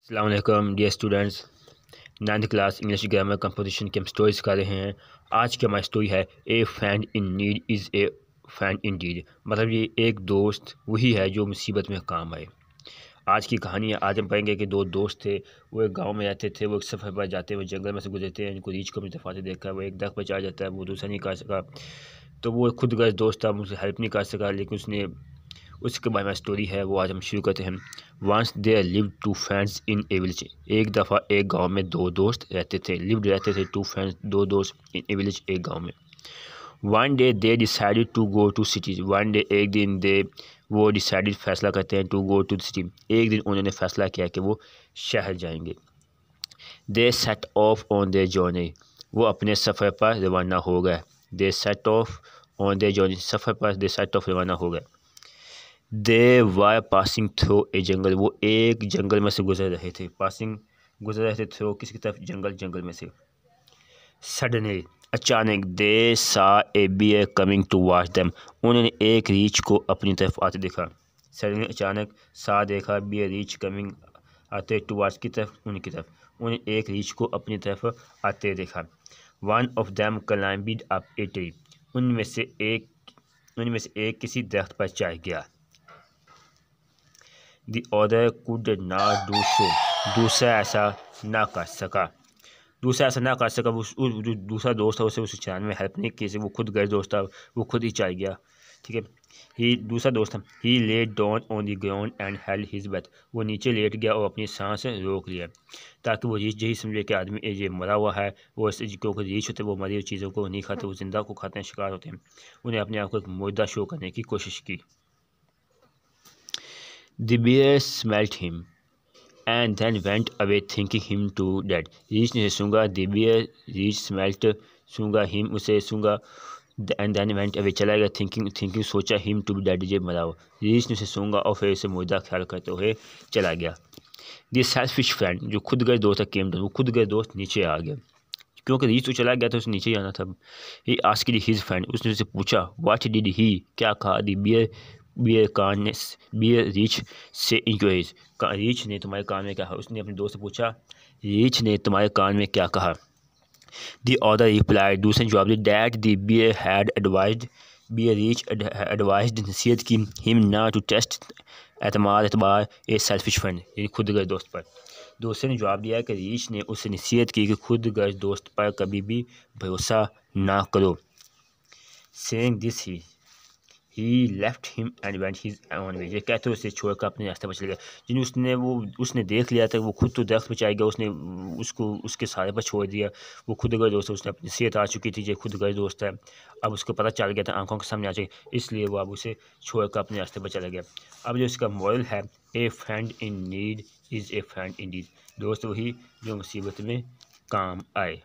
अस्सलाम वालेकुम dear students. 9th class English grammar composition की हम स्टोरीज कर रहे हैं। आज की हमारी स्टोरी है a friend in need is a friend in deed. मतलब ये एक दोस्त वही है जो मुसीबत में काम आए। आज की कहानी है। आज हम पढ़ेंगे कि दो दोस्त थे। वो एक गांव में रहते थे। वो एक सफ़र पर जाते हैं, वो जंगल में से गुजरते हैं। उनको रीछ को अपनी दफ़ा से देखा, वो एक दख पर चढ़ जाता है, वो दूसरा नहीं कर सका। तो वो खुद गर्ज दोस्त था, मुझसे हेल्प नहीं कर सका, लेकिन उसने उसके बारे में स्टोरी है, वो आज हम शुरू करते हैं। Once there lived two friends in a village. एक दफ़ा एक गांव में दो दोस्त रहते थे। लिव्ड रहते थे टू फ्रेंड्स, दो दोस्त, इन ए विलेज, एक गांव में। One day they decided to go to city. One day एक दिन दे वो डिसाइडेड फैसला करते हैं टू गो टू सिटी। एक दिन उन्होंने फैसला किया कि वो शहर जाएंगे। They set off on their journey. वो अपने सफ़र पर रवाना हो गए। They set off on their journey, सफ़र पर दे सेट ऑफ रवाना हो गए। They were passing through a jungle. वो एक जंगल में से गुजर रहे थे। पासिंग गुजर रहे थे, थ्रू किसी की तरफ, जंगल, जंगल में से। सडनली अचानक दे सा ए बियर कमिंग टुवर्ड्स देम। उन्होंने एक रीछ को अपनी तरफ आते देखा। सडनली अचानक, सा देखा, बियर रीछ कमिंग आते, टुवर्ड्स की तरफ, उनकी तरफ। उन्हें एक रीछ को अपनी तरफ आते देखा। One of them climbed up a tree. उनमें से एक किसी दरख्त पर चढ़ गया। The other could not do so. दूसरा ऐसा ना कर सका। वो जो दूसरा दोस्त था उसे उस चढ़ाने में हेल्प नहीं की। वो खुद गर्ज दोस्त था, वो खुद ही चढ़ गया। ठीक है। दूसरा दोस्त था। He lay down on the ground and held his breath. वो नीचे लेट गया और अपनी सांस रोक लिया, ताकि वो रीछ यही समझे कि आदमी ये मरा हुआ है। वो क्योंकि रीछ होते हैं वो मरी हुई चीज़ों को नहीं खाते, वो जिंदा को खाते हैं, शिकार होते हैं। उन्हें अपने आप को एक मुर्दा शो करने की कोशिश की। The bear smelt him and then went away, thinking him to dead. रीछ ने सूंघा, the bear रीछ smelt, सूंघा, him उसे सूंघा, and then went away चला गया, thinking सोचा, him to be dead ये मरा हो। रीछ ने उसे सूंघा और फिर उसे मुर्दा ख्याल करते हुए चला गया। The selfish friend जो खुद गर्ज दोस्त था, came down। वो खुद गर्ज दोस्त नीचे आ गया, क्योंकि रीछ तो चला गया तो उसे नीचे ही आना था। He asked his friend, उसने उसे पूछा, what did he, क्या कहा। The बियर रीछ से इंक्वायरीज, रीछ ने तुम्हारे कान में क्या कहा। उसने अपने दोस्त से पूछा, रीछ ने तुम्हारे कान में क्या कहा। द अदर रिप्लाइड, दूसरे ने जवाब दिया, that the bear had advised, bear रीछ एडवाइज्ड, नसीहत की, हिम ना टू टेस्ट एतबार ए सेल्फिश फ्रेंड, यानी खुद गर्ज दोस्त पर। दूसरे ने जवाब दिया कि रीछ ने उससे नसीहत की कि खुद गर्ज दोस्त पर कभी भी भरोसा ना करो। Saying this he left him and went his on way. ये कहते हुए उसे छोड़कर अपने रास्ते पर चले गया। जिन्हें उसने देख लिया था, वो खुद तो दरख्त पर चढ़ गया, उसने उसको उसके सहारे पर छोड़ दिया। वो खुद गर्ज दोस्त है, उसने अपनी सेहत आ चुकी थी, ये खुद गर्ज दोस्त है। अब उसको पता चल गया था, आंखों के सामने आ चुकी, इसलिए वो अब उसे छोड़कर अपने रास्ते पर चला गया। अब जो इसका मॉरल है, a friend in need is a friend in deed. दोस्त वही जो मुसीबत में काम आए।